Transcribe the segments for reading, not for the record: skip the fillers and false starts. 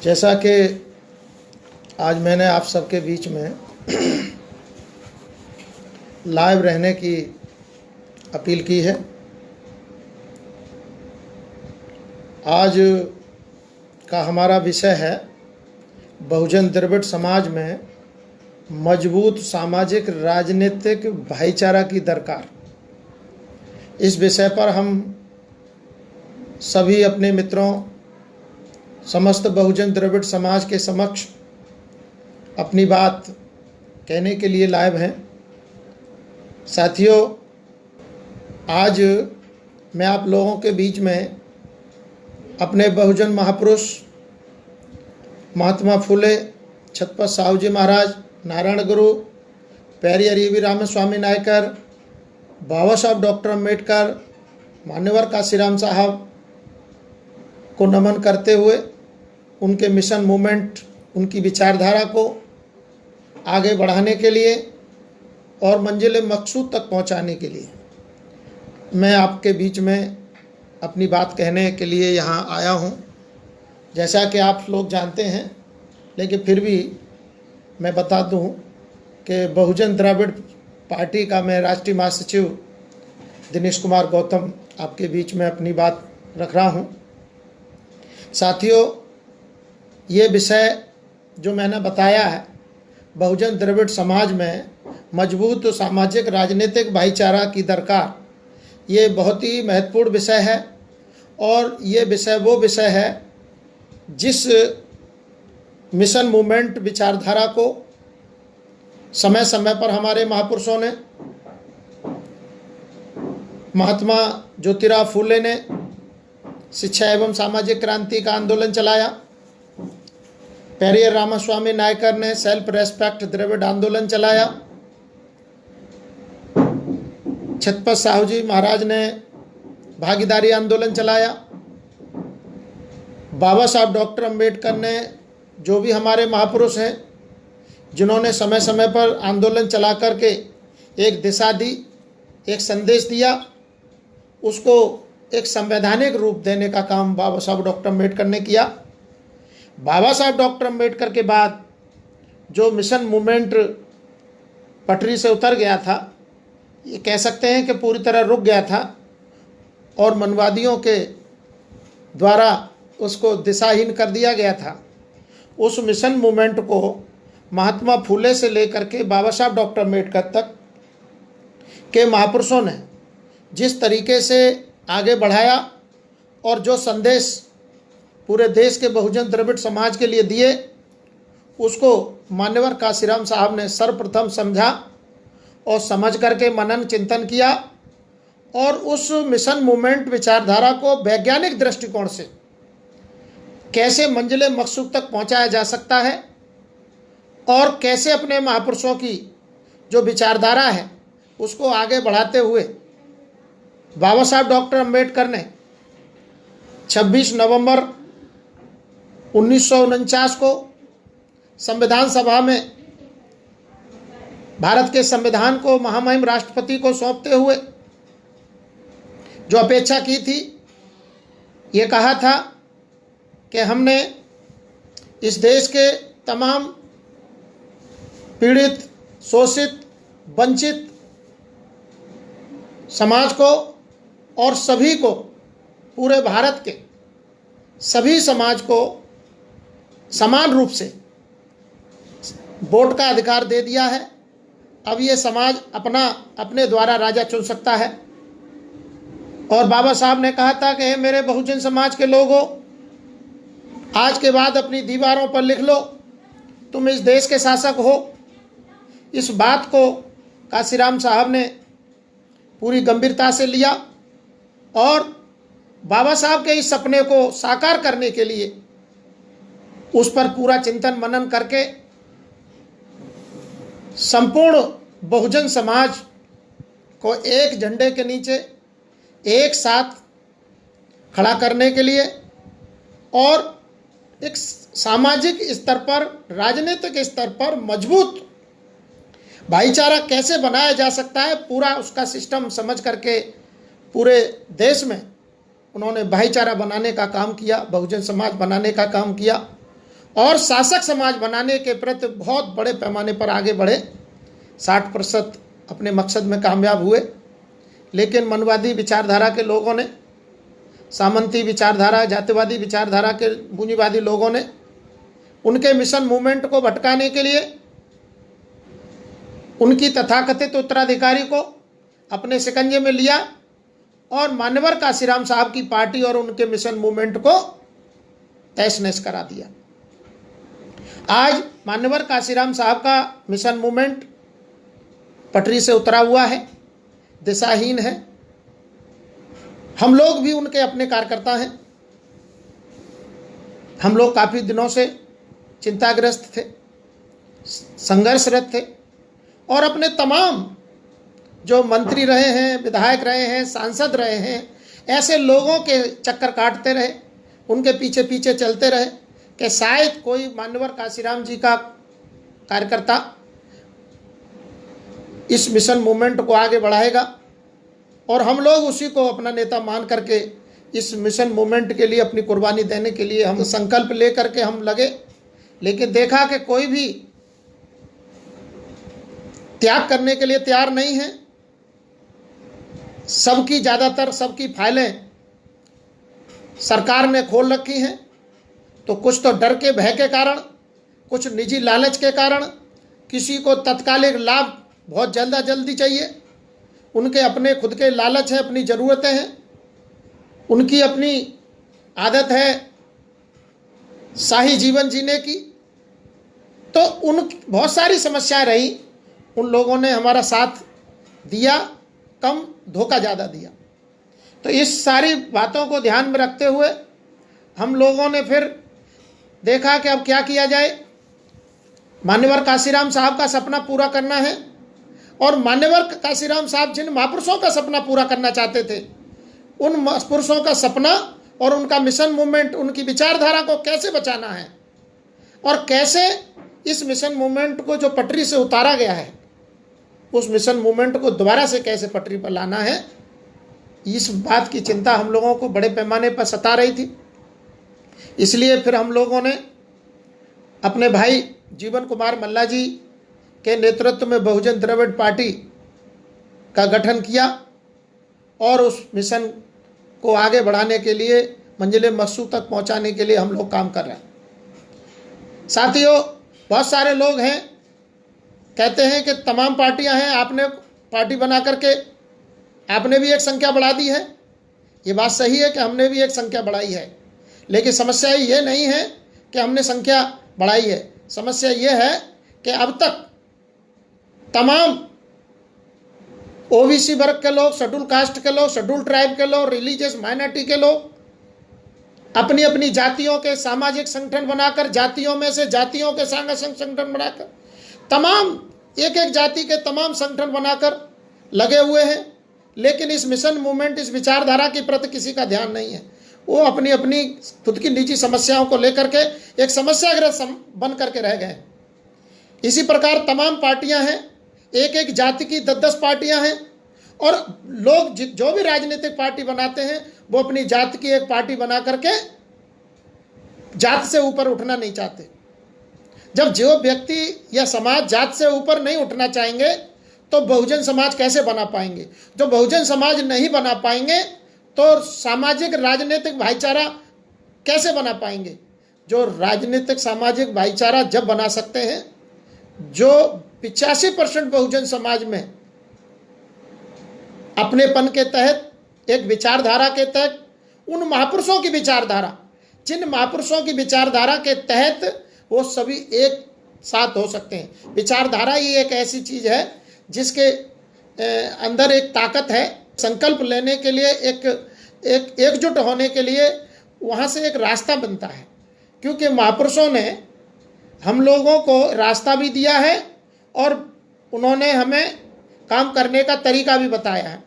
जैसा कि आज मैंने आप सबके बीच में लाइव रहने की अपील की है। आज का हमारा विषय है बहुजन द्रविड़ समाज में मजबूत सामाजिक राजनीतिक भाईचारा की दरकार। इस विषय पर हम सभी अपने मित्रों, समस्त बहुजन द्रविड़ समाज के समक्ष अपनी बात कहने के लिए लाइव हैं। साथियों, आज मैं आप लोगों के बीच में अपने बहुजन महापुरुष महात्मा फुले छत्रपति साहूजी महाराज, नारायण गुरु, पेरियर ईवी रामस्वामी नायकर, बाबा साहब डॉक्टर अम्बेडकर, मान्यवर काशीराम साहब को नमन करते हुए उनके मिशन मूवमेंट, उनकी विचारधारा को आगे बढ़ाने के लिए और मंजिल मकसूद तक पहुंचाने के लिए मैं आपके बीच में अपनी बात कहने के लिए यहाँ आया हूँ। जैसा कि आप लोग जानते हैं, लेकिन फिर भी मैं बता दूँ कि बहुजन द्रविड़ पार्टी का मैं राष्ट्रीय महासचिव दिनेश कुमार गौतम आपके बीच में अपनी बात रख रहा हूँ। साथियों, ये विषय जो मैंने बताया है, बहुजन द्रविड़ समाज में मजबूत सामाजिक राजनीतिक भाईचारा की दरकार, ये बहुत ही महत्वपूर्ण विषय है। और ये विषय वो विषय है जिस मिशन मूवमेंट विचारधारा को समय समय पर हमारे महापुरुषों ने, महात्मा ज्योतिराव फुले ने शिक्षा एवं सामाजिक क्रांति का आंदोलन चलाया, पेरियर रामस्वामी नायकर ने सेल्फ रेस्पेक्ट द्रविड़ आंदोलन चलाया, छत्रपति साहूजी महाराज ने भागीदारी आंदोलन चलाया, बाबा साहब डॉक्टर अम्बेडकर ने, जो भी हमारे महापुरुष हैं जिन्होंने समय समय पर आंदोलन चला करके एक दिशा दी, एक संदेश दिया, उसको एक संवैधानिक रूप देने का काम बाबा साहब डॉक्टर अम्बेडकर ने किया। बाबा साहब डॉक्टर अम्बेडकर के बाद जो मिशन मूवमेंट पटरी से उतर गया था, ये कह सकते हैं कि पूरी तरह रुक गया था और मनवादियों के द्वारा उसको दिशाहीन कर दिया गया था। उस मिशन मूवमेंट को महात्मा फुले से लेकर के बाबा साहब डॉक्टर अम्बेडकर तक के महापुरुषों ने जिस तरीके से आगे बढ़ाया और जो संदेश पूरे देश के बहुजन द्रविड़ समाज के लिए दिए, उसको मान्यवर काशीराम साहब ने सर्वप्रथम समझा और समझ करके मनन चिंतन किया और उस मिशन मूवमेंट विचारधारा को वैज्ञानिक दृष्टिकोण से कैसे मंजिल मकसूद तक पहुंचाया जा सकता है और कैसे अपने महापुरुषों की जो विचारधारा है उसको आगे बढ़ाते हुए बाबा साहब डॉक्टर अम्बेडकर ने 26 नवंबर 1949 को संविधान सभा में भारत के संविधान को महामहिम राष्ट्रपति को सौंपते हुए जो अपेक्षा की थी, ये कहा था कि हमने इस देश के तमाम पीड़ित, शोषित, वंचित समाज को और सभी को, पूरे भारत के सभी समाज को समान रूप से वोट का अधिकार दे दिया है। अब ये समाज अपने द्वारा राजा चुन सकता है। और बाबा साहब ने कहा था कि हे मेरे बहुजन समाज के लोगों, आज के बाद अपनी दीवारों पर लिख लो, तुम इस देश के शासक हो। इस बात को काशीराम साहब ने पूरी गंभीरता से लिया और बाबा साहब के इस सपने को साकार करने के लिए उस पर पूरा चिंतन मनन करके संपूर्ण बहुजन समाज को एक झंडे के नीचे एक साथ खड़ा करने के लिए और एक सामाजिक स्तर पर, राजनीतिक स्तर पर मजबूत भाईचारा कैसे बनाया जा सकता है, पूरा उसका सिस्टम समझ करके पूरे देश में उन्होंने भाईचारा बनाने का काम किया, बहुजन समाज बनाने का काम किया। और शासक समाज बनाने के प्रति बहुत बड़े पैमाने पर आगे बढ़े। 60% अपने मकसद में कामयाब हुए। लेकिन मनवादी विचारधारा के लोगों ने, सामंती विचारधारा, जातिवादी विचारधारा के पूंजीवादी लोगों ने उनके मिशन मूवमेंट को भटकाने के लिए उनकी तथाकथित उत्तराधिकारी को अपने शिकंजे में लिया और मान्यवर काशीराम साहब की पार्टी और उनके मिशन मूवमेंट को तहस नहस करा दिया। आज मान्यवर काशीराम साहब का मिशन मूवमेंट पटरी से उतरा हुआ है, दिशाहीन है। हम लोग भी उनके अपने कार्यकर्ता हैं। हम लोग काफ़ी दिनों से चिंताग्रस्त थे, संघर्षरत थे और अपने तमाम जो मंत्री रहे हैं, विधायक रहे हैं, सांसद रहे हैं, ऐसे लोगों के चक्कर काटते रहे, उनके पीछे पीछे चलते रहे कि शायद कोई मान्यवर काशीराम जी का कार्यकर्ता इस मिशन मूवमेंट को आगे बढ़ाएगा और हम लोग उसी को अपना नेता मान करके इस मिशन मूवमेंट के लिए अपनी कुर्बानी देने के लिए हम संकल्प ले करके हम लगे। लेकिन देखा कि कोई भी त्याग करने के लिए तैयार नहीं है। सबकी फाइलें सरकार ने खोल रखी हैं। तो कुछ तो डर के भय के कारण, कुछ निजी लालच के कारण, किसी को तत्कालिक लाभ बहुत जल्दी चाहिए, उनके अपने खुद के लालच है, अपनी ज़रूरतें हैं, उनकी अपनी आदत है शाही जीवन जीने की। तो उन बहुत सारी समस्याएं रही। उन लोगों ने हमारा साथ दिया कम, धोखा ज़्यादा दिया। तो इस सारी बातों को ध्यान में रखते हुए हम लोगों ने फिर देखा कि अब क्या किया जाए। मान्यवर काशीराम साहब का सपना पूरा करना है और मान्यवर काशीराम साहब जिन महापुरुषों का सपना पूरा करना चाहते थे, उन महापुरुषों का सपना और उनका मिशन मूवमेंट, उनकी विचारधारा को कैसे बचाना है और कैसे इस मिशन मूवमेंट को जो पटरी से उतारा गया है, उस मिशन मूवमेंट को दोबारा से कैसे पटरी पर लाना है, इस बात की चिंता हम लोगों को बड़े पैमाने पर सता रही थी। इसलिए फिर हम लोगों ने अपने भाई जीवन कुमार मल्ला जी के नेतृत्व में बहुजन द्रविड़ पार्टी का गठन किया और उस मिशन को आगे बढ़ाने के लिए, मंजिले मकसूद तक पहुंचाने के लिए हम लोग काम कर रहे हैं। साथियों, बहुत सारे लोग हैं कहते हैं कि तमाम पार्टियां हैं, आपने पार्टी बना करके आपने भी एक संख्या बढ़ा दी है। ये बात सही है कि हमने भी एक संख्या बढ़ाई है, लेकिन समस्या ये नहीं है कि हमने संख्या बढ़ाई है। समस्या ये है कि अब तक तमाम ओबीसी वर्ग के लोग, शेड्यूल कास्ट के लोग, शेड्यूल ट्राइब के लोग, रिलीजियस माइनॉरिटी के लोग अपनी अपनी जातियों के सामाजिक संगठन बनाकर, जातियों में से जातियों के सांगठनिक संगठन बनाकर, तमाम एक एक जाति के तमाम संगठन बनाकर लगे हुए हैं। लेकिन इस मिशन मूवमेंट, इस विचारधारा के प्रति किसी का ध्यान नहीं है। वो अपनी अपनी खुद की निजी समस्याओं को लेकर के एक समस्याग्रस्त बन करके रह गए। इसी प्रकार तमाम पार्टियां हैं, एक एक जाति की 10-10 पार्टियां हैं और लोग जो भी राजनीतिक पार्टी बनाते हैं वो अपनी जाति की एक पार्टी बना करके जात से ऊपर उठना नहीं चाहते। जब जो व्यक्ति या समाज जात से ऊपर नहीं उठना चाहेंगे तो बहुजन समाज कैसे बना पाएंगे? जो बहुजन समाज नहीं बना पाएंगे तो सामाजिक राजनीतिक भाईचारा कैसे बना पाएंगे? जो राजनीतिक सामाजिक भाईचारा जब बना सकते हैं, जो 85% बहुजन समाज में अपनेपन के तहत, एक विचारधारा के तहत, उन महापुरुषों की विचारधारा, जिन महापुरुषों की विचारधारा के तहत वो सभी एक साथ हो सकते हैं। विचारधारा ही एक ऐसी चीज है जिसके अंदर एक ताकत है। संकल्प लेने के लिए, एक एकजुट होने के लिए वहाँ से एक रास्ता बनता है, क्योंकि महापुरुषों ने हम लोगों को रास्ता भी दिया है और उन्होंने हमें काम करने का तरीका भी बताया है।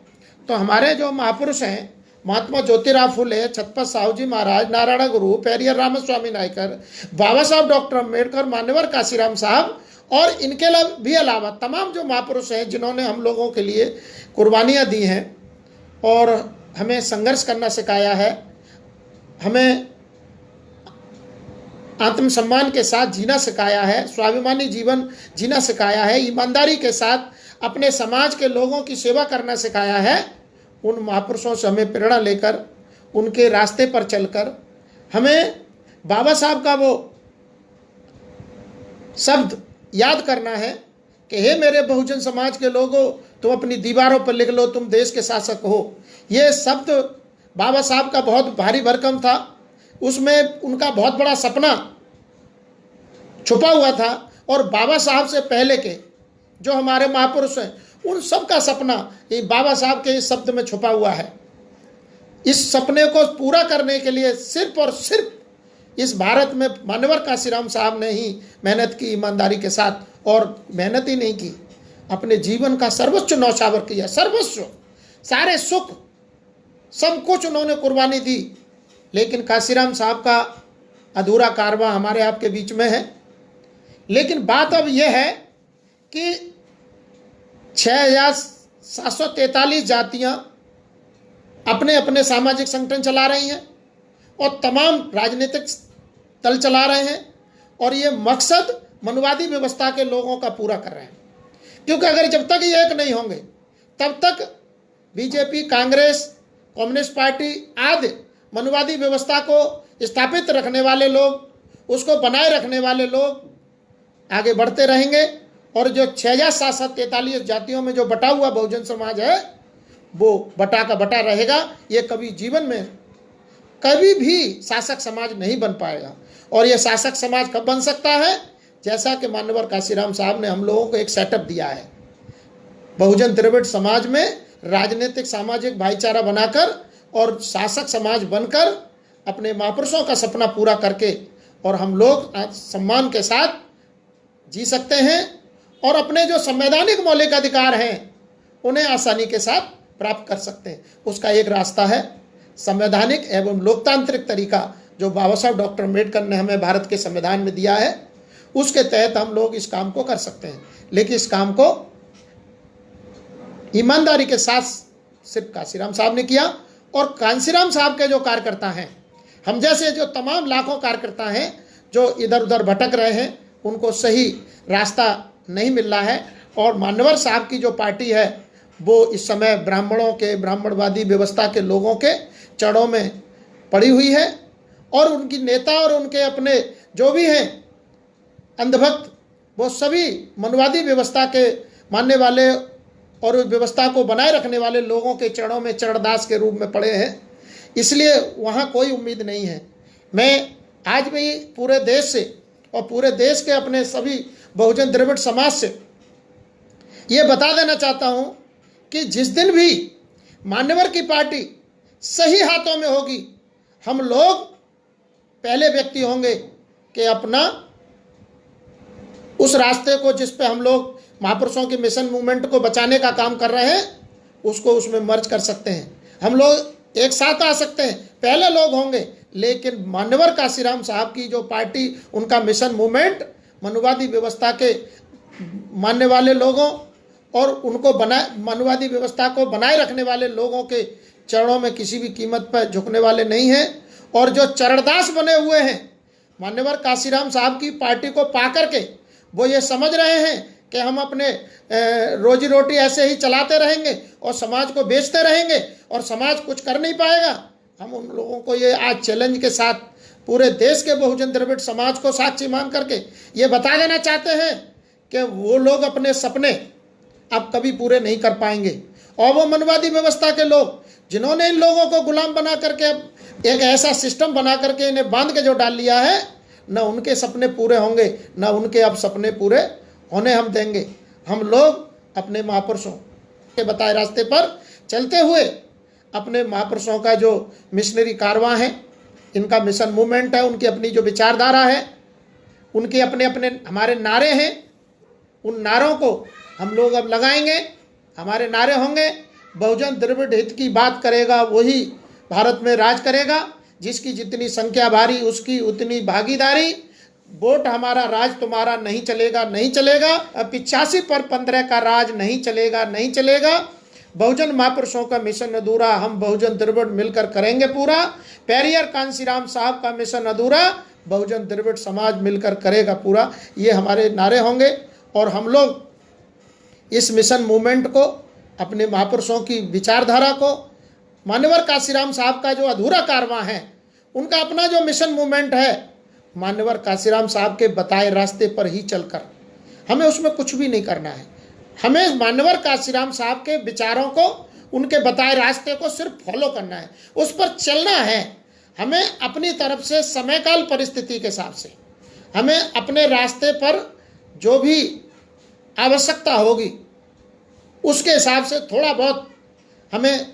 तो हमारे जो महापुरुष हैं, महात्मा ज्योतिराव फुले, छत्रपति साहूजी महाराज, नारायण गुरु, पेरियर रामस्वामी नायकर, बाबा साहब डॉक्टर अम्बेडकर, मान्यवर काशीराम साहब और इनके भी अलावा तमाम जो महापुरुष हैं जिन्होंने हम लोगों के लिए कुर्बानियाँ दी हैं और हमें संघर्ष करना सिखाया है, हमें आत्मसम्मान के साथ जीना सिखाया है, स्वाभिमानी जीवन जीना सिखाया है, ईमानदारी के साथ अपने समाज के लोगों की सेवा करना सिखाया है, उन महापुरुषों से हमें प्रेरणा लेकर उनके रास्ते पर चलकर हमें बाबा साहब का वो शब्द याद करना है कि हे मेरे बहुजन समाज के लोगों, तुम अपनी दीवारों पर लिख लो, तुम देश के शासक हो। ये शब्द बाबा साहब का बहुत भारी भरकम था, उसमें उनका बहुत बड़ा सपना छुपा हुआ था। और बाबा साहब से पहले के जो हमारे महापुरुष हैं, उन सब का सपना ये बाबा साहब के इस शब्द में छुपा हुआ है। इस सपने को पूरा करने के लिए सिर्फ और सिर्फ इस भारत में मान्यवर काशीराम साहब ने ही मेहनत की, ईमानदारी के साथ। और मेहनत ही नहीं की, अपने जीवन का सर्वोच्च न्यौछावर किया, सर्वस्व, सारे सुख, सब कुछ उन्होंने कुर्बानी दी। लेकिन काशीराम साहब का अधूरा कारवां हमारे आपके बीच में है। लेकिन बात अब यह है कि 6743 जातियां अपने अपने सामाजिक संगठन चला रही हैं और तमाम राजनीतिक दल चला रहे हैं, और ये मकसद मनुवादी व्यवस्था के लोगों का पूरा कर रहे हैं। क्योंकि अगर जब तक ये एक नहीं होंगे तब तक बीजेपी, कांग्रेस, कम्युनिस्ट पार्टी आदि मनुवादी व्यवस्था को स्थापित रखने वाले लोग, उसको बनाए रखने वाले लोग आगे बढ़ते रहेंगे। और जो 6743 जातियों में जो बटा हुआ बहुजन समाज है, वो बटा का बटा रहेगा। ये कभी जीवन में कभी भी शासक समाज नहीं बन पाएगा। और ये शासक समाज कब बन सकता है? जैसा कि मान्यवर काशीराम साहब ने हम लोगों को एक सेटअप दिया है, बहुजन द्रविड़ समाज में राजनीतिक सामाजिक भाईचारा बनाकर और शासक समाज बनकर अपने महापुरुषों का सपना पूरा करके और हम लोग सम्मान के साथ जी सकते हैं और अपने जो संवैधानिक मौलिक अधिकार हैं उन्हें आसानी के साथ प्राप्त कर सकते हैं। उसका एक रास्ता है संवैधानिक एवं लोकतांत्रिक तरीका जो बाबा साहब डॉक्टर अम्बेडकर ने हमें भारत के संविधान में दिया है, उसके तहत हम लोग इस काम को कर सकते हैं। लेकिन इस काम को ईमानदारी के साथ सिर्फ काशीराम साहब ने किया। और कांशीराम साहब के जो कार्यकर्ता हैं, हम जैसे जो तमाम लाखों कार्यकर्ता हैं जो इधर उधर भटक रहे हैं, उनको सही रास्ता नहीं मिल रहा है। और मान्यवर साहब की जो पार्टी है वो इस समय ब्राह्मणों के, ब्राह्मणवादी व्यवस्था के लोगों के चढ़ों में पड़ी हुई है। और उनकी नेता और उनके अपने जो भी हैं अंधभक्त, वो सभी मनवादी व्यवस्था के मानने वाले और उस व्यवस्था को बनाए रखने वाले लोगों के चरणों में चरणदास के रूप में पड़े हैं। इसलिए वहाँ कोई उम्मीद नहीं है। मैं आज भी पूरे देश से और पूरे देश के अपने सभी बहुजन द्रविड़ समाज से ये बता देना चाहता हूँ कि जिस दिन भी मान्यवर की पार्टी सही हाथों में होगी, हम लोग पहले व्यक्ति होंगे कि अपना उस रास्ते को जिस पे हम लोग महापुरुषों के मिशन मूवमेंट को बचाने का काम कर रहे हैं, उसको उसमें मर्ज कर सकते हैं। हम लोग एक साथ आ सकते हैं, पहले लोग होंगे। लेकिन मान्यवर काशीराम साहब की जो पार्टी, उनका मिशन मूवमेंट मनुवादी व्यवस्था के मानने वाले लोगों और उनको मनुवादी व्यवस्था को बनाए रखने वाले लोगों के चरणों में किसी भी कीमत पर झुकने वाले नहीं हैं। और जो चरणदास बने हुए हैं मान्यवर काशीराम साहब की पार्टी को पा करके, वो ये समझ रहे हैं कि हम अपने रोजी रोटी ऐसे ही चलाते रहेंगे और समाज को बेचते रहेंगे और समाज कुछ कर नहीं पाएगा। हम उन लोगों को ये आज चैलेंज के साथ पूरे देश के बहुजन द्रविड़ समाज को साक्षी मान करके ये बता देना चाहते हैं कि वो लोग अपने सपने अब कभी पूरे नहीं कर पाएंगे। और वो मनवादी व्यवस्था के लोग जिन्होंने इन लोगों को गुलाम बना करके अब एक ऐसा सिस्टम बना करके इन्हें बांध के जो डाल लिया है, न उनके सपने पूरे होंगे, न उनके अब सपने पूरे होने हम देंगे। हम लोग अपने महापुरुषों के बताए रास्ते पर चलते हुए अपने महापुरुषों का जो मिशनरी कारवां है, इनका मिशन मूवमेंट है, उनकी अपनी जो विचारधारा है, उनके अपने अपने हमारे नारे हैं, उन नारों को हम लोग अब लगाएंगे। हमारे नारे होंगे, बहुजन द्रविड़ हित की बात करेगा वही भारत में राज करेगा, जिसकी जितनी संख्या भारी उसकी उतनी भागीदारी, वोट हमारा राज तुम्हारा नहीं चलेगा, नहीं चलेगा, 85 पर 15 का राज नहीं चलेगा, नहीं चलेगा। बहुजन महापुरुषों का मिशन अधूरा हम बहुजन द्रविड़ मिलकर करेंगे पूरा। पेरियर कांशीराम साहब का मिशन अधूरा बहुजन द्रविड़ समाज मिलकर करेगा पूरा। ये हमारे नारे होंगे और हम लोग इस मिशन मूवमेंट को, अपने महापुरुषों की विचारधारा को, मान्यवर काशीराम साहब का जो अधूरा कारवां है, उनका अपना जो मिशन मूवमेंट है, मान्यवर काशीराम साहब के बताए रास्ते पर ही चलकर, हमें उसमें कुछ भी नहीं करना है। हमें मान्यवर काशीराम साहब के विचारों को, उनके बताए रास्ते को सिर्फ फॉलो करना है, उस पर चलना है। हमें अपनी तरफ से समय काल परिस्थिति के हिसाब से हमें अपने रास्ते पर जो भी आवश्यकता होगी उसके हिसाब से थोड़ा बहुत हमें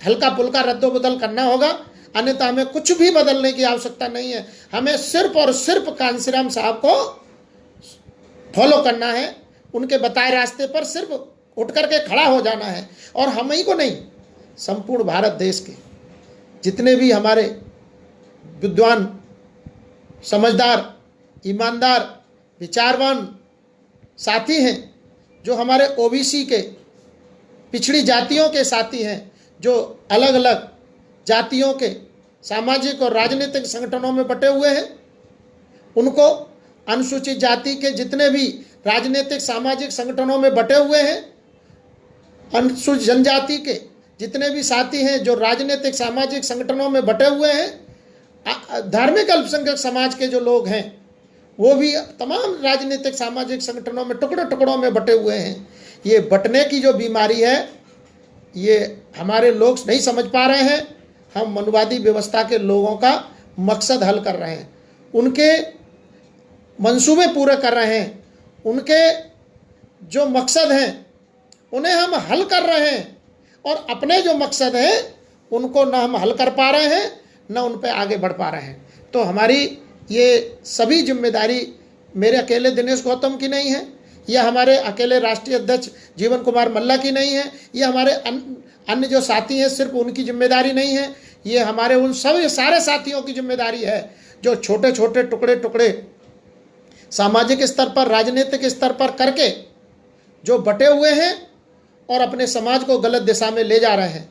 हल्का फुल्का रद्दोबदल करना होगा, अन्यथा हमें कुछ भी बदलने की आवश्यकता नहीं है। हमें सिर्फ और सिर्फ कांशीराम साहब को फॉलो करना है, उनके बताए रास्ते पर सिर्फ उठ करके खड़ा हो जाना है। और हम ही को नहीं, संपूर्ण भारत देश के जितने भी हमारे विद्वान, समझदार, ईमानदार, विचारवान साथी हैं, जो हमारे ओबीसी के, पिछड़ी जातियों के साथी हैं, जो अलग अलग जातियों के सामाजिक और राजनीतिक संगठनों में बटे हुए हैं, उनको, अनुसूचित जाति के जितने भी राजनीतिक सामाजिक संगठनों में बटे हुए हैं, अनुसूचित जनजाति के जितने भी साथी हैं जो राजनीतिक सामाजिक संगठनों में बटे हुए हैं, धार्मिक अल्पसंख्यक समाज के जो लोग हैं वो भी तमाम राजनीतिक सामाजिक संगठनों में टुकड़ों टुकड़ों में बटे हुए हैं। ये बटने की जो बीमारी है, ये हमारे लोग नहीं समझ पा रहे हैं। हम मनुवादी व्यवस्था के लोगों का मकसद हल कर रहे हैं, उनके मंसूबे पूरे कर रहे हैं, उनके जो मकसद हैं उन्हें हम हल कर रहे हैं, और अपने जो मकसद हैं उनको न हम हल कर पा रहे हैं, न उन पर आगे बढ़ पा रहे हैं। तो हमारी ये सभी जिम्मेदारी मेरे अकेले दिनेश गौतम की नहीं है, यह हमारे अकेले राष्ट्रीय अध्यक्ष जीवन कुमार मल्ला की नहीं है, ये हमारे अन्य जो साथी हैं सिर्फ उनकी जिम्मेदारी नहीं है, ये हमारे उन सभी सारे साथियों की जिम्मेदारी है जो छोटे छोटे टुकड़े टुकड़े सामाजिक स्तर पर, राजनीतिक स्तर पर करके जो बटे हुए हैं और अपने समाज को गलत दिशा में ले जा रहे हैं।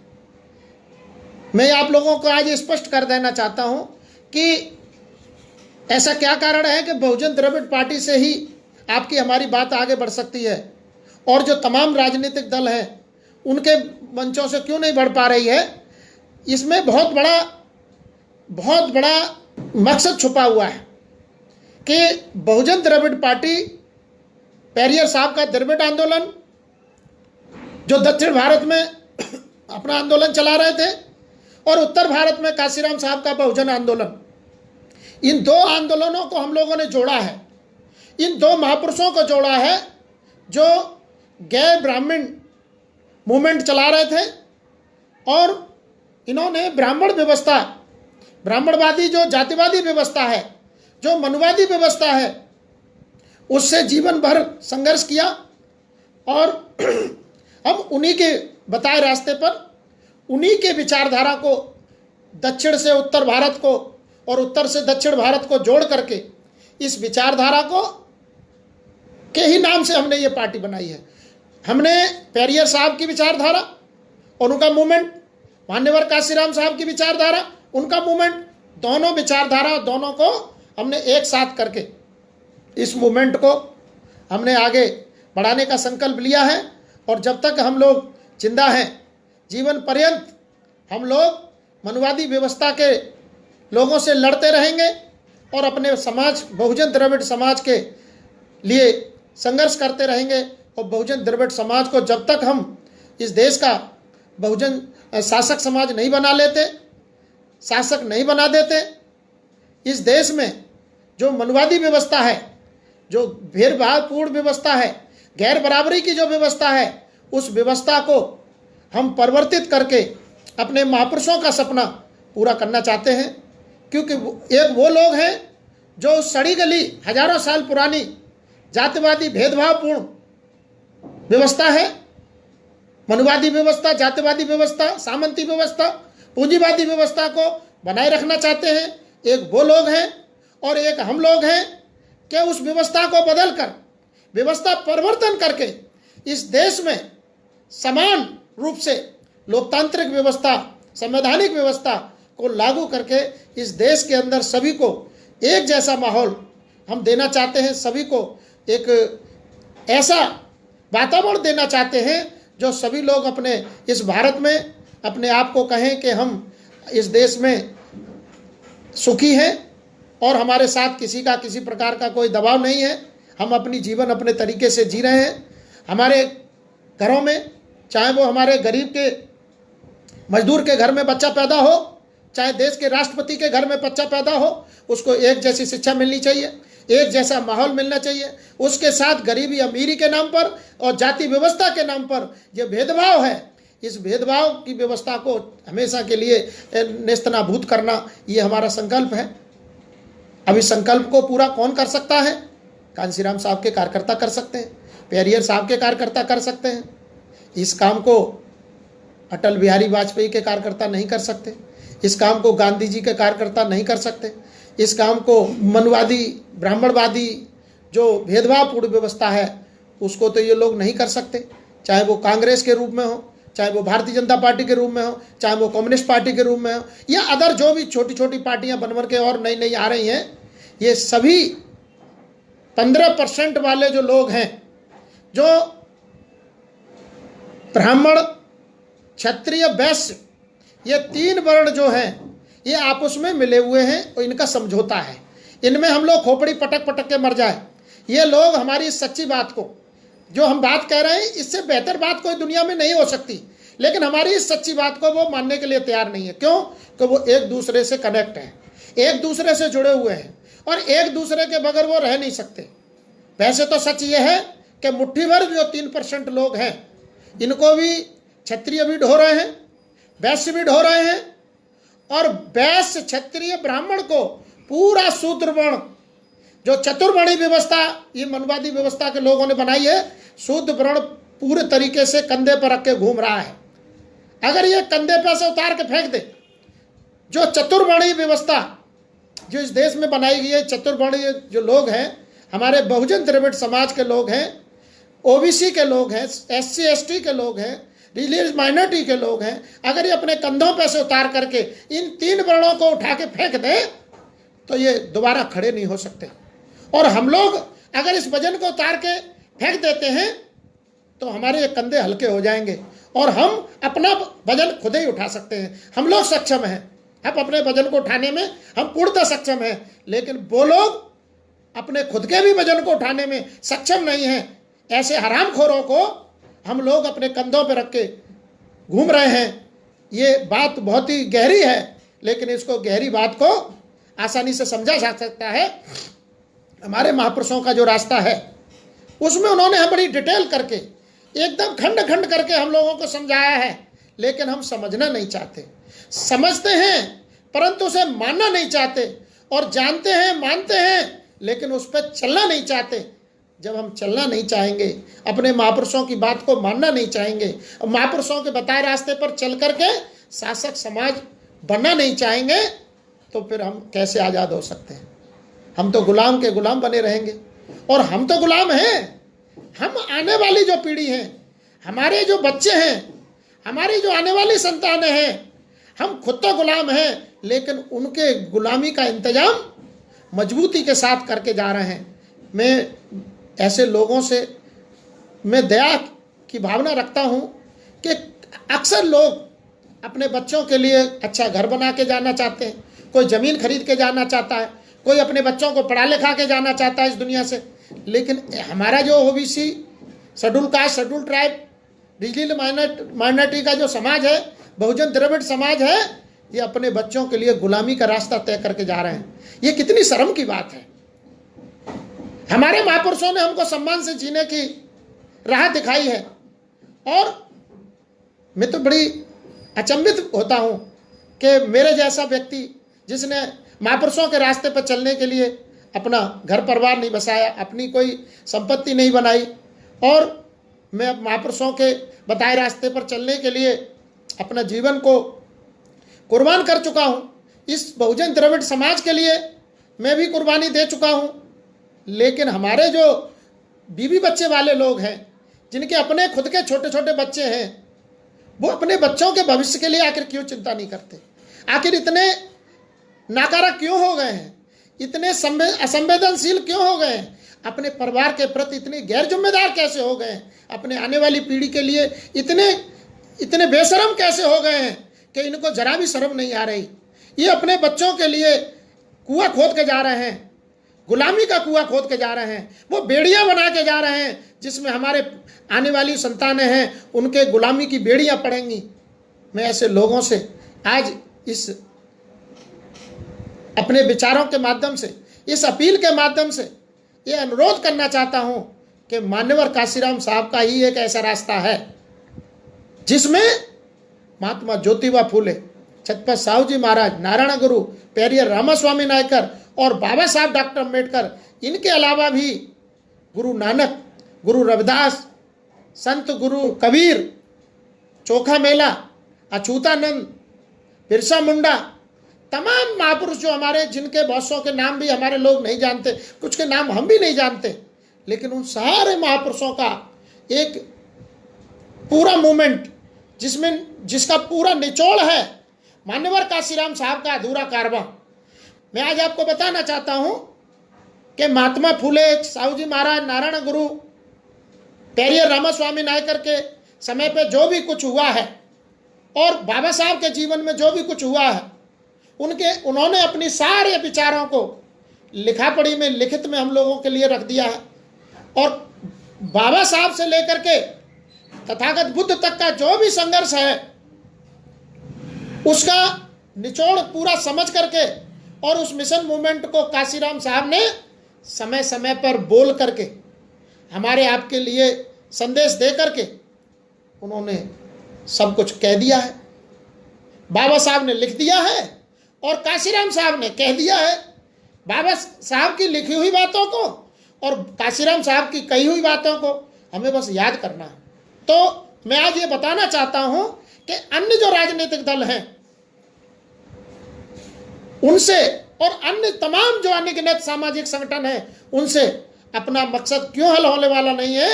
मैं आप लोगों को आज स्पष्ट कर देना चाहता हूं कि ऐसा क्या कारण है कि बहुजन द्रविड़ पार्टी से ही आपकी हमारी बात आगे बढ़ सकती है, और जो तमाम राजनीतिक दल हैं उनके मंचों से क्यों नहीं बढ़ पा रही है। इसमें बहुत बड़ा मकसद छुपा हुआ है कि बहुजन द्रविड़ पार्टी, पेरियर साहब का द्रविड़ आंदोलन, जो दक्षिण भारत में अपना आंदोलन चला रहे थे, और उत्तर भारत में काशीराम साहब का बहुजन आंदोलन, इन दो आंदोलनों को हम लोगों ने जोड़ा है। इन दो महापुरुषों को जोड़ा है जो गैर ब्राह्मण मूवमेंट चला रहे थे, और इन्होंने ब्राह्मण व्यवस्था, ब्राह्मणवादी जो जातिवादी व्यवस्था है, जो मनुवादी व्यवस्था है, उससे जीवन भर संघर्ष किया। और हम उन्हीं के बताए रास्ते पर, उन्हीं के विचारधारा को दक्षिण से उत्तर भारत को और उत्तर से दक्षिण भारत को जोड़ करके, इस विचारधारा को के ही नाम से हमने ये पार्टी बनाई है। हमने पेरियर साहब की विचारधारा और उनका मूवमेंट, मान्यवर काशीराम साहब की विचारधारा, उनका मूवमेंट, दोनों विचारधारा, दोनों को हमने एक साथ करके इस मूवमेंट को हमने आगे बढ़ाने का संकल्प लिया है। और जब तक हम लोग जिंदा हैं, जीवन पर्यंत हम लोग मनुवादी व्यवस्था के लोगों से लड़ते रहेंगे और अपने समाज, बहुजन द्रविड़ समाज के लिए संघर्ष करते रहेंगे। और बहुजन द्रविड़ समाज को जब तक हम इस देश का बहुजन शासक समाज नहीं बना लेते, शासक नहीं बना देते, इस देश में जो मनुवादी व्यवस्था है, जो भेदभावपूर्ण व्यवस्था है, गैर बराबरी की जो व्यवस्था है, उस व्यवस्था को हम परिवर्तित करके अपने महापुरुषों का सपना पूरा करना चाहते हैं। क्योंकि एक वो लोग हैं जो सड़ी गली हजारों साल पुरानी जातिवादी भेदभावपूर्ण व्यवस्था है, मनुवादी व्यवस्था, जातिवादी व्यवस्था, सामंती व्यवस्था, पूंजीवादी व्यवस्था को बनाए रखना चाहते हैं। एक वो लोग हैं और एक हम लोग हैं कि उस व्यवस्था को बदलकर, व्यवस्था परिवर्तन करके इस देश में समान रूप से लोकतांत्रिक व्यवस्था, संवैधानिक व्यवस्था को लागू करके इस देश के अंदर सभी को एक जैसा माहौल हम देना चाहते हैं, सभी को एक ऐसा वातावरण देना चाहते हैं जो सभी लोग अपने इस भारत में अपने आप को कहें कि हम इस देश में सुखी हैं और हमारे साथ किसी का किसी प्रकार का कोई दबाव नहीं है। हम अपनी जीवन अपने तरीके से जी रहे हैं। हमारे घरों में, चाहे वो हमारे गरीब के मजदूर के घर में बच्चा पैदा हो, चाहे देश के राष्ट्रपति के घर में बच्चा पैदा हो, उसको एक जैसी शिक्षा मिलनी चाहिए, एक जैसा माहौल मिलना चाहिए। उसके साथ गरीबी अमीरी के नाम पर और जाति व्यवस्था के नाम पर यह भेदभाव है, इस भेदभाव की व्यवस्था को हमेशा के लिए नेस्तनाबूद करना, ये हमारा संकल्प है। अब इस संकल्प को पूरा कौन कर सकता है? कांशीराम साहब के कार्यकर्ता कर सकते हैं, पेरियर साहब के कार्यकर्ता कर सकते हैं। इस काम को अटल बिहारी वाजपेयी के कार्यकर्ता नहीं कर सकते, इस काम को गांधी जी के कार्यकर्ता नहीं कर सकते, इस काम को मनुवादी ब्राह्मणवादी जो भेदभावपूर्ण व्यवस्था है उसको तो ये लोग नहीं कर सकते, चाहे वो कांग्रेस के रूप में हो, चाहे वो भारतीय जनता पार्टी के रूप में हो, चाहे वो कम्युनिस्ट पार्टी के रूप में हो, या अदर जो भी छोटी छोटी पार्टियां बनकर के और नई नई आ रही हैं। ये सभी 15% वाले जो लोग हैं, जो ब्राह्मण क्षत्रिय वैश्य, ये 3 वर्ण जो हैं ये आपस में मिले हुए हैं और इनका समझौता है। इनमें हम लोग खोपड़ी पटक पटक के मर जाए, ये लोग हमारी इस सच्ची बात को, जो हम बात कह रहे हैं, इससे बेहतर बात कोई दुनिया में नहीं हो सकती, लेकिन हमारी इस सच्ची बात को वो मानने के लिए तैयार नहीं है। क्यों? कि वो एक दूसरे से कनेक्ट हैं, एक दूसरे से जुड़े हुए हैं और एक दूसरे के बगैर वो रह नहीं सकते। वैसे तो सच ये है कि मुट्ठी भर जो 3% लोग हैं, इनको भी क्षत्रिय भी ढो रहे हैं, वैश्य भी ढो रहे हैं, और वैश्य क्षत्रिय ब्राह्मण को पूरा शूद्र वर्ण, जो चतुर्वर्णी व्यवस्था ये मनवादी व्यवस्था के लोगों ने बनाई है, शूद्र वर्ण पूरे तरीके से कंधे पर रख के घूम रहा है। अगर ये कंधे पर से उतार के फेंक दे, जो चतुर्वर्णी व्यवस्था जो इस देश में बनाई गई है, चतुर्वर्णी जो लोग हैं, हमारे बहुजन द्रविड़ समाज के लोग हैं, ओबीसी के लोग हैं, SC ST के लोग हैं, रिलीजियस माइनॉरिटी के लोग हैं, अगर ये अपने कंधों पर से उतार करके इन 3 वर्णों को उठा के फेंक दे तो ये दोबारा खड़े नहीं हो सकते। और हम लोग अगर इस वजन को उतार के फेंक देते हैं तो हमारे ये कंधे हल्के हो जाएंगे और हम अपना वजन खुद ही उठा सकते हैं। हम लोग सक्षम हैं, हम अपने वजन को उठाने में हम पूर्णतः सक्षम हैं, लेकिन वो लोग अपने खुद के भी वजन को उठाने में सक्षम नहीं हैं। ऐसे हरामखोरों को हम लोग अपने कंधों पर रख के घूम रहे हैं। ये बात बहुत ही गहरी है, लेकिन इसको गहरी बात को आसानी से समझा जा सकता है। हमारे महापुरुषों का जो रास्ता है उसमें उन्होंने हम बड़ी डिटेल करके एकदम खंड खंड करके हम लोगों को समझाया है, लेकिन हम समझना नहीं चाहते। समझते हैं परंतु उसे मानना नहीं चाहते, और जानते हैं मानते हैं लेकिन उस पर चलना नहीं चाहते। जब हम चलना नहीं चाहेंगे, अपने महापुरुषों की बात को मानना नहीं चाहेंगे, महापुरुषों के बताए रास्ते पर चल करके शासक समाज बनना नहीं चाहेंगे, तो फिर हम कैसे आज़ाद हो सकते हैं? हम तो गुलाम के गुलाम बने रहेंगे। और हम तो गुलाम हैं, हम आने वाली जो पीढ़ी है, हमारे जो बच्चे हैं, हमारी जो आने वाली संतानें हैं, हम खुद तो गुलाम हैं, लेकिन उनके गुलामी का इंतजाम मजबूती के साथ करके जा रहे हैं। मैं ऐसे लोगों से मैं दया की भावना रखता हूँ कि अक्सर लोग अपने बच्चों के लिए अच्छा घर बना के जाना चाहते हैं, कोई ज़मीन खरीद के जाना चाहता है, कोई अपने बच्चों को पढ़ा लिखा के जाना चाहता है इस दुनिया से। लेकिन हमारा जो OBC, schedule caste, schedule tribe, religious minority का जो समाज है, बहुजन द्रविड़ समाज है, ये अपने बच्चों के लिए गुलामी का रास्ता तय करके जा रहे हैं। ये कितनी शर्म की बात है। हमारे महापुरुषों ने हमको सम्मान से जीने की राह दिखाई है, और मैं तो बड़ी अचंभित होता हूँ कि मेरे जैसा व्यक्ति जिसने महापुरुषों के रास्ते पर चलने के लिए अपना घर परिवार नहीं बसाया, अपनी कोई संपत्ति नहीं बनाई, और मैं महापुरुषों के बताए रास्ते पर चलने के लिए अपना जीवन को कुर्बान कर चुका हूँ। इस बहुजन द्रविड़ समाज के लिए मैं भी कुर्बानी दे चुका हूँ। लेकिन हमारे जो बीवी बच्चे वाले लोग हैं, जिनके अपने खुद के छोटे छोटे बच्चे हैं, वो अपने बच्चों के भविष्य के लिए आखिर क्यों चिंता नहीं करते? आखिर इतने नाकारा क्यों हो गए हैं? इतने असंवेदनशील क्यों हो गए हैं? अपने परिवार के प्रति इतने गैर जिम्मेदार कैसे हो गए हैं? अपने आने वाली पीढ़ी के लिए इतने बेशरम कैसे हो गए हैं कि इनको जरा भी शर्म नहीं आ रही? ये अपने बच्चों के लिए कुआं खोद के जा रहे हैं, गुलामी का कुआं खोद के जा रहे हैं, वो बेड़ियां बना के जा रहे हैं जिसमें हमारे आने वाली संतानें हैं, उनके गुलामी की बेड़ियां पड़ेंगी। मैं ऐसे लोगों से आज इस अपने विचारों के माध्यम से, इस अपील के माध्यम से ये अनुरोध करना चाहता हूं कि मान्यवर काशीराम साहब का ही एक ऐसा रास्ता है जिसमें महात्मा ज्योतिबा फूले, छत्रपति साहू जी महाराज, नारायण गुरु, पेरियर रामास्वामी नायकर और बाबा साहब डॉक्टर अम्बेडकर, इनके अलावा भी गुरु नानक, गुरु रविदास, संत गुरु कबीर, चोखा मेला, अछूतानंद, बिरसा मुंडा, तमाम महापुरुष जो हमारे, जिनके बहुत सौ के नाम भी हमारे लोग नहीं जानते, कुछ के नाम हम भी नहीं जानते, लेकिन उन सारे महापुरुषों का एक पूरा मूवमेंट जिसका पूरा निचोड़ है मान्यवर काशीराम साहब का अधूरा कारवां। मैं आज आपको बताना चाहता हूं कि महात्मा फूले, साहू जी महाराज, नारायण गुरु, पेरियर रामास्वामी नायकर के समय पे जो भी कुछ हुआ है और बाबा साहब के जीवन में जो भी कुछ हुआ है, उन्होंने अपनी सारे विचारों को लिखा पढ़ी में, लिखित में हम लोगों के लिए रख दिया है। और बाबा साहब से लेकर के तथागत बुद्ध तक का जो भी संघर्ष है उसका निचोड़ पूरा समझ करके और उस मिशन मूवमेंट को काशीराम साहब ने समय समय पर बोल करके, हमारे आपके लिए संदेश दे करके उन्होंने सब कुछ कह दिया है। बाबा साहब ने लिख दिया है और काशीराम साहब ने कह दिया है। बाबा साहब की लिखी हुई बातों को और काशीराम साहब की कही हुई बातों को हमें बस याद करना है। तो मैं आज ये बताना चाहता हूं कि अन्य जो राजनीतिक दल हैं उनसे और अन्य तमाम जो अनगिनत सामाजिक संगठन हैं उनसे अपना मकसद क्यों हल होने वाला नहीं है,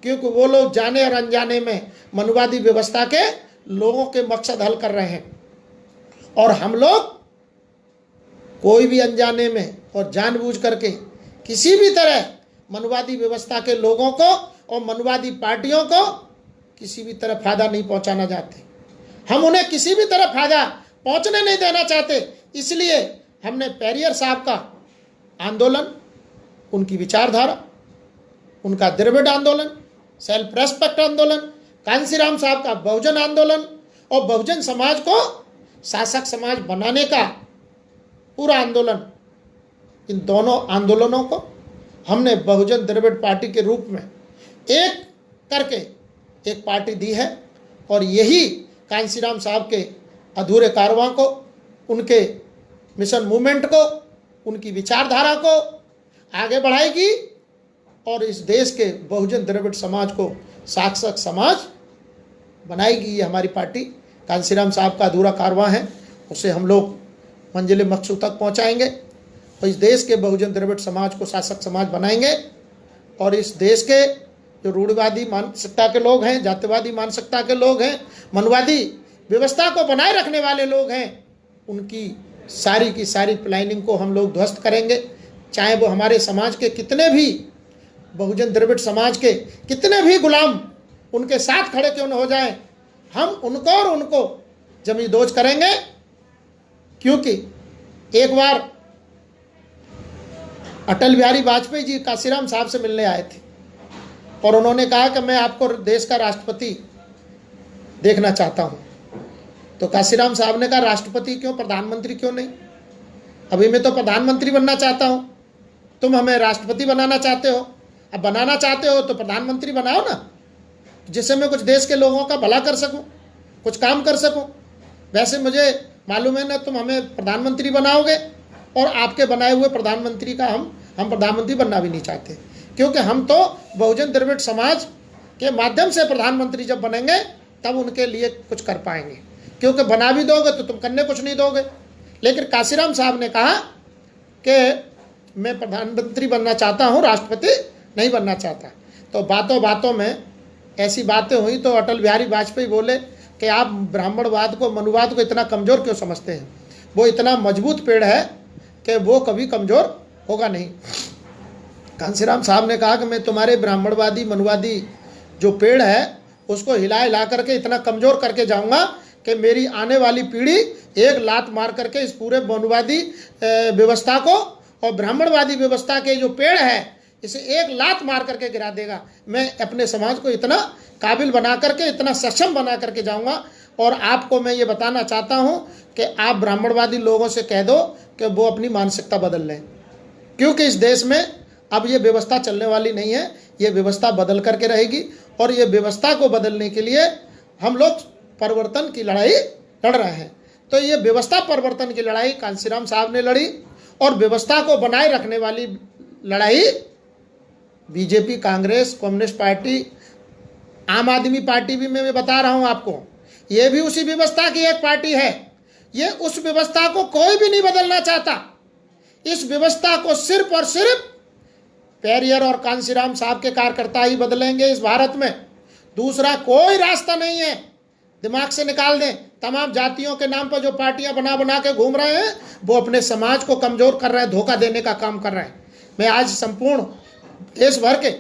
क्योंकि वो लोग जाने और अनजाने में मनुवादी व्यवस्था के लोगों के मकसद हल कर रहे हैं। और हम लोग कोई भी अनजाने में और जानबूझ करके किसी भी तरह मनुवादी व्यवस्था के लोगों को और मनुवादी पार्टियों को किसी भी तरह फायदा नहीं पहुंचाना चाहते। हम उन्हें किसी भी तरह फायदा पहुंचने नहीं देना चाहते। इसलिए हमने पेरियर साहब का आंदोलन, उनकी विचारधारा, उनका द्रविड़ आंदोलन, सेल्फ रेस्पेक्ट आंदोलन, कांशीराम साहब का बहुजन आंदोलन और बहुजन समाज को शासक समाज बनाने का पूरा आंदोलन, इन दोनों आंदोलनों को हमने बहुजन द्रविड़ पार्टी के रूप में एक करके एक पार्टी दी है। और यही कांशीराम साहब के अधूरे कारवां को, उनके मिशन मूवमेंट को, उनकी विचारधारा को आगे बढ़ाएगी और इस देश के बहुजन द्रविड़ समाज को शासक समाज बनाएगी। ये हमारी पार्टी कांशीराम साहब का अधूरा कारवां है, उसे हम लोग मंजिल मकसूद तक पहुंचाएंगे और इस देश के बहुजन द्रविड़ समाज को शासक समाज बनाएंगे। और इस देश के जो रूढ़िवादी मानसिकता के लोग हैं, जातिवादी मानसिकता के लोग हैं, मनवादी व्यवस्था को बनाए रखने वाले लोग हैं, उनकी सारी की सारी प्लानिंग को हम लोग ध्वस्त करेंगे। चाहे वो हमारे समाज के कितने भी, बहुजन द्रविड़ समाज के कितने भी गुलाम उनके साथ खड़े क्यों न हो जाएं, हम उनको और उनको जमींदोज करेंगे। क्योंकि एक बार अटल बिहारी वाजपेयी जी काशीराम साहब से मिलने आए थे और उन्होंने कहा कि मैं आपको देश का राष्ट्रपति देखना चाहता हूं। तो काशीराम साहब ने कहा, राष्ट्रपति क्यों, प्रधानमंत्री क्यों नहीं? अभी मैं तो प्रधानमंत्री बनना चाहता हूं, तुम हमें राष्ट्रपति बनाना चाहते हो। अब बनाना चाहते हो तो प्रधानमंत्री बनाओ ना, जिससे मैं कुछ देश के लोगों का भला कर सकूं, कुछ काम कर सकूं। वैसे मुझे मालूम है ना, तुम हमें प्रधानमंत्री बनाओगे और आपके बनाए हुए प्रधानमंत्री का हम प्रधानमंत्री बनना भी नहीं चाहते, क्योंकि हम तो बहुजन द्रविड़ समाज के माध्यम से प्रधानमंत्री जब बनेंगे तब उनके लिए कुछ कर पाएंगे। क्योंकि बना भी दोगे तो तुम करने कुछ नहीं दोगे। लेकिन काशीराम साहब ने कहा कि मैं प्रधानमंत्री बनना चाहता हूं, राष्ट्रपति नहीं बनना चाहता। तो बातों बातों में ऐसी बातें हुई तो अटल बिहारी वाजपेयी बोले कि आप ब्राह्मणवाद को, मनुवाद को इतना कमज़ोर क्यों समझते हैं? वो इतना मजबूत पेड़ है कि वो कभी कमज़ोर होगा नहीं। कांसीराम साहब ने कहा कि मैं तुम्हारे ब्राह्मणवादी मनुवादी जो पेड़ है उसको हिला हिला करके इतना कमज़ोर करके जाऊंगा कि मेरी आने वाली पीढ़ी एक लात मार करके इस पूरे मनुवादी व्यवस्था को और ब्राह्मणवादी व्यवस्था के जो पेड़ है इसे एक लात मार करके गिरा देगा। मैं अपने समाज को इतना काबिल बना करके, इतना सक्षम बना करके जाऊंगा। और आपको मैं ये बताना चाहता हूं कि आप ब्राह्मणवादी लोगों से कह दो कि वो अपनी मानसिकता बदल लें, क्योंकि इस देश में अब ये व्यवस्था चलने वाली नहीं है। ये व्यवस्था बदल करके रहेगी और ये व्यवस्था को बदलने के लिए हम लोग परिवर्तन की लड़ाई लड़ रहे हैं। तो ये व्यवस्था परिवर्तन की लड़ाई कांसीराम साहब ने लड़ी और व्यवस्था को बनाए रखने वाली लड़ाई बीजेपी, कांग्रेस, कम्युनिस्ट पार्टी, आम आदमी पार्टी भी मैं बता रहा हूं आपको, ये भी उसी व्यवस्था की एक पार्टी है। ये उस व्यवस्था को कोई भी नहीं बदलना चाहता। इस व्यवस्था को सिर्फ और सिर्फ पेरियर और कांसीराम साहब के कार्यकर्ता ही बदलेंगे इस भारत में। दूसरा कोई रास्ता नहीं है। दिमाग से निकाल दें। तमाम जातियों के नाम पर जो पार्टियां बना बना के घूम रहे हैं वो अपने समाज को कमजोर कर रहे हैं, धोखा देने का काम कर रहे हैं। मैं आज संपूर्ण देश भर के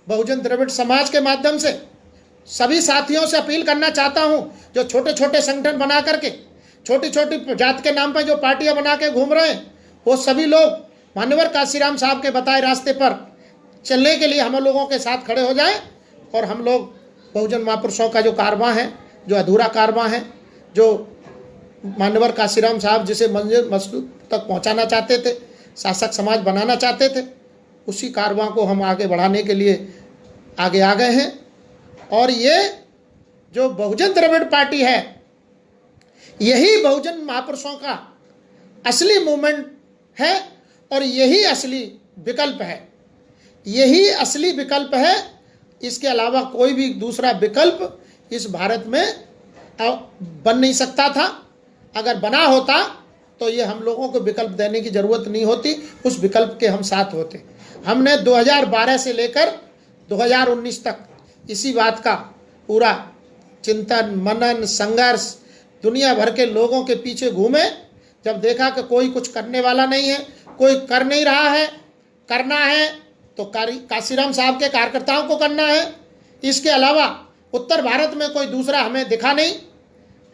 बहुजन द्रविड़ समाज के माध्यम से सभी साथियों से अपील करना चाहता हूं, जो छोटे छोटे संगठन बना करके छोटी छोटी जात के नाम पर जो पार्टियां बना के घूम रहे हैं, वो सभी लोग मान्यवर कांसीराम साहब के बताए रास्ते पर चलने के लिए हम लोगों के साथ खड़े हो जाएं और हम लोग बहुजन महापुरुषों का जो कारवां है, जो अधूरा कारवां है, जो मान्यवर कांसीराम साहब जिसे मंजिल मसलूब तक पहुंचाना चाहते थे, शासक समाज बनाना चाहते थे, उसी कारवां को हम आगे बढ़ाने के लिए आगे आ गए हैं। और ये जो बहुजन द्रविड़ पार्टी है, यही बहुजन महापुरुषों का असली मूवमेंट है और यही असली विकल्प है। यही असली विकल्प है। इसके अलावा कोई भी दूसरा विकल्प इस भारत में बन नहीं सकता था। अगर बना होता तो ये हम लोगों को विकल्प देने की ज़रूरत नहीं होती, उस विकल्प के हम साथ होते। हमने 2012 से लेकर 2019 तक इसी बात का पूरा चिंतन, मनन, संघर्ष, दुनिया भर के लोगों के पीछे घूमे। जब देखा कि कोई कुछ करने वाला नहीं है, कोई कर नहीं रहा है, करना है तो कांसीराम साहब के कार्यकर्ताओं को करना है। इसके अलावा उत्तर भारत में कोई दूसरा हमें दिखा नहीं।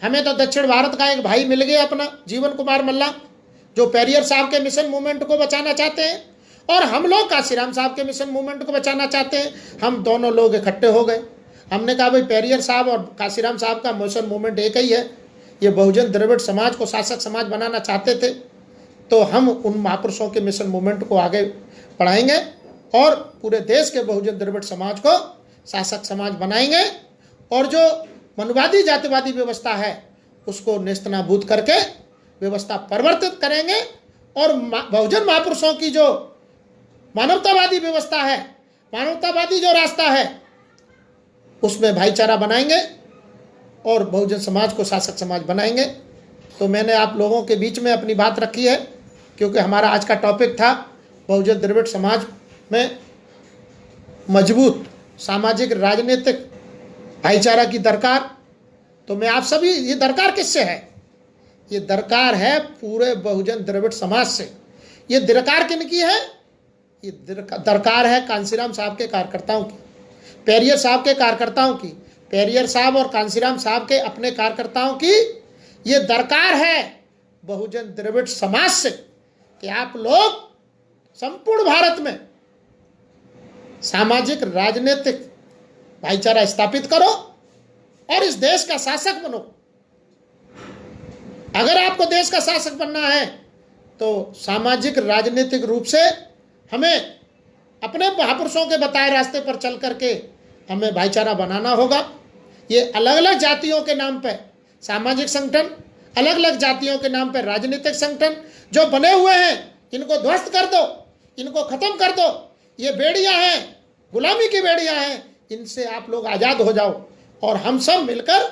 हमें तो दक्षिण भारत का एक भाई मिल गया अपना, जीवन कुमार मल्ला, जो पेरियर साहब के मिशन मूवमेंट को बचाना चाहते हैं और हम लोग कांसीराम साहब के मिशन मूवमेंट को बचाना चाहते हैं। हम दोनों लोग इकट्ठे हो गए। हमने कहा भाई पेरियर साहब और कांसीराम साहब का मिशन मूवमेंट एक ही है। ये बहुजन द्रविड़ समाज को शासक समाज बनाना चाहते थे, तो हम उन महापुरुषों के मिशन मूवमेंट को आगे बढ़ाएंगे और पूरे देश के बहुजन द्रविड़ समाज को शासक समाज बनाएंगे और जो मनुवादी जातिवादी व्यवस्था है उसको नेस्तनाबूद करके व्यवस्था परिवर्तित करेंगे और बहुजन महापुरुषों की जो मानवतावादी व्यवस्था है, मानवतावादी जो रास्ता है, उसमें भाईचारा बनाएंगे और बहुजन समाज को शासक समाज बनाएंगे। तो मैंने आप लोगों के बीच में अपनी बात रखी है, क्योंकि हमारा आज का टॉपिक था बहुजन द्रविड़ समाज में मजबूत सामाजिक राजनीतिक भाईचारा की दरकार। तो मैं आप सभी, ये दरकार किससे है? ये दरकार है पूरे बहुजन द्रविड़ समाज से। ये दरकार किनकी है? ये दरकार है कांसीराम साहब के कार्यकर्ताओं की, पेरियर साहब के कार्यकर्ताओं की, पेरियर साहब और कांसीराम साहब के अपने कार्यकर्ताओं की। ये दरकार है बहुजन द्रविड़ समाज से कि आप लोग संपूर्ण भारत में सामाजिक राजनीतिक भाईचारा स्थापित करो और इस देश का शासक बनो। अगर आपको देश का शासक बनना है तो सामाजिक राजनीतिक रूप से हमें अपने महापुरुषों के बताए रास्ते पर चल करके हमें भाईचारा बनाना होगा। ये अलग अलग जातियों के नाम पे सामाजिक संगठन, अलग अलग जातियों के नाम पे राजनीतिक संगठन जो बने हुए हैं, इनको ध्वस्त कर दो, इनको खत्म कर दो। ये बेड़ियां हैं, गुलामी की बेड़ियां हैं, इनसे आप लोग आज़ाद हो जाओ और हम सब मिलकर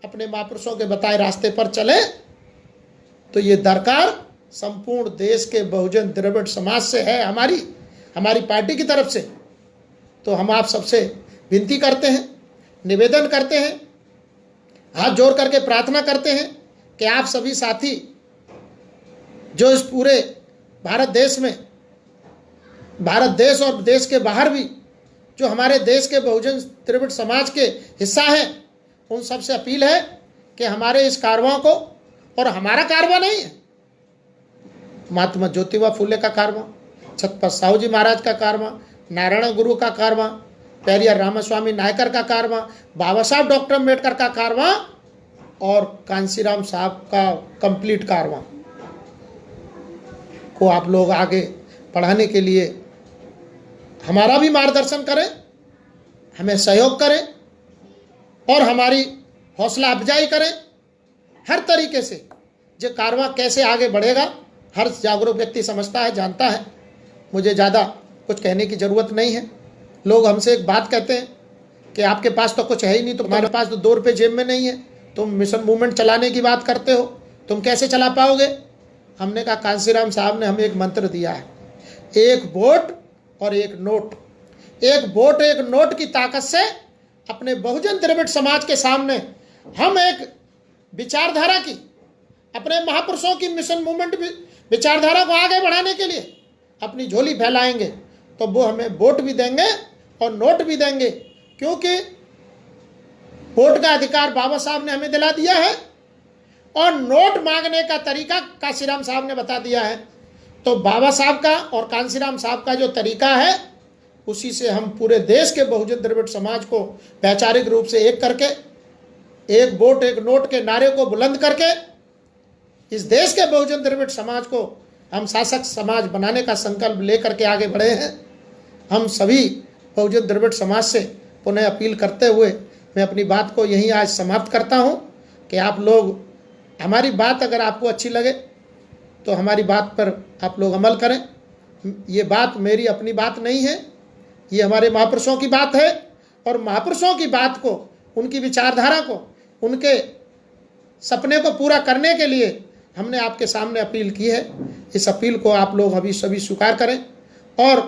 अपने महापुरुषों के बताए रास्ते पर चले। तो ये दरकार संपूर्ण देश के बहुजन द्रविड़ समाज से है, हमारी पार्टी की तरफ से। तो हम आप सबसे विनती करते हैं, निवेदन करते हैं, हाथ जोड़ करके प्रार्थना करते हैं कि आप सभी साथी जो इस पूरे भारत देश और देश के बाहर भी जो हमारे देश के बहुजन द्रविड़ समाज के हिस्सा हैं, उन सब से अपील है कि हमारे इस कारवां को, और हमारा कारवां नहीं है, महात्मा ज्योतिबा फुले का कारवां, छत्रपति साहू जी महाराज का कारवां, नारायण गुरु का कारवां, पेरियर रामास्वामी नायकर का कारवां, बाबा साहब डॉक्टर अम्बेडकर का कारवां और कांसीराम साहब का कंप्लीट कारवां को आप लोग आगे बढ़ाने के लिए हमारा भी मार्गदर्शन करें, हमें सहयोग करें और हमारी हौसला अफजाई करें। हर तरीके से जो कारवां कैसे आगे बढ़ेगा हर जागरूक व्यक्ति समझता है, जानता है। मुझे ज़्यादा कुछ कहने की ज़रूरत नहीं है। लोग हमसे एक बात कहते हैं कि आपके पास तो कुछ है ही नहीं, तुम्हारे पास तो 2 रुपये जेब में नहीं है, तुम मिशन मूवमेंट चलाने की बात करते हो, तुम कैसे चला पाओगे? हमने कहा कांसीराम साहब ने हमें एक मंत्र दिया है, एक वोट और एक नोट। एक वोट एक नोट की ताकत से अपने बहुजन द्रविड़ समाज के सामने हम एक विचारधारा की, अपने महापुरुषों की मिशन मूवमेंट विचारधारा को आगे बढ़ाने के लिए अपनी झोली फैलाएंगे, तो वो हमें वोट भी देंगे और नोट भी देंगे, क्योंकि वोट का अधिकार बाबा साहब ने हमें दिला दिया है और नोट मांगने का तरीका कांसीराम साहब ने बता दिया है। तो बाबा साहब का और कांसीराम साहब का जो तरीका है, उसी से हम पूरे देश के बहुजन द्रविड़ समाज को वैचारिक रूप से एक करके, एक वोट एक नोट के नारे को बुलंद करके इस देश के बहुजन द्रविड़ समाज को हम शासक समाज बनाने का संकल्प लेकर के आगे बढ़े हैं। हम सभी बहुजन द्रविड़ समाज से पुनः अपील करते हुए मैं अपनी बात को यहीं आज समाप्त करता हूं कि आप लोग, हमारी बात अगर आपको अच्छी लगे तो हमारी बात पर आप लोग अमल करें। ये बात मेरी अपनी बात नहीं है, ये हमारे महापुरुषों की बात है और महापुरुषों की बात को, उनकी विचारधारा को, उनके सपने को पूरा करने के लिए हमने आपके सामने अपील की है। इस अपील को आप लोग अभी सभी स्वीकार करें और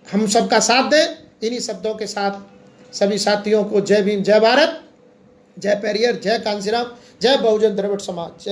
हम सबका साथ दें। इन्हीं शब्दों के साथ सभी साथियों को जय भीम, जय भारत, जय पेरियर, जय कांसीराम, जय बहुजन द्रविड़ समाज।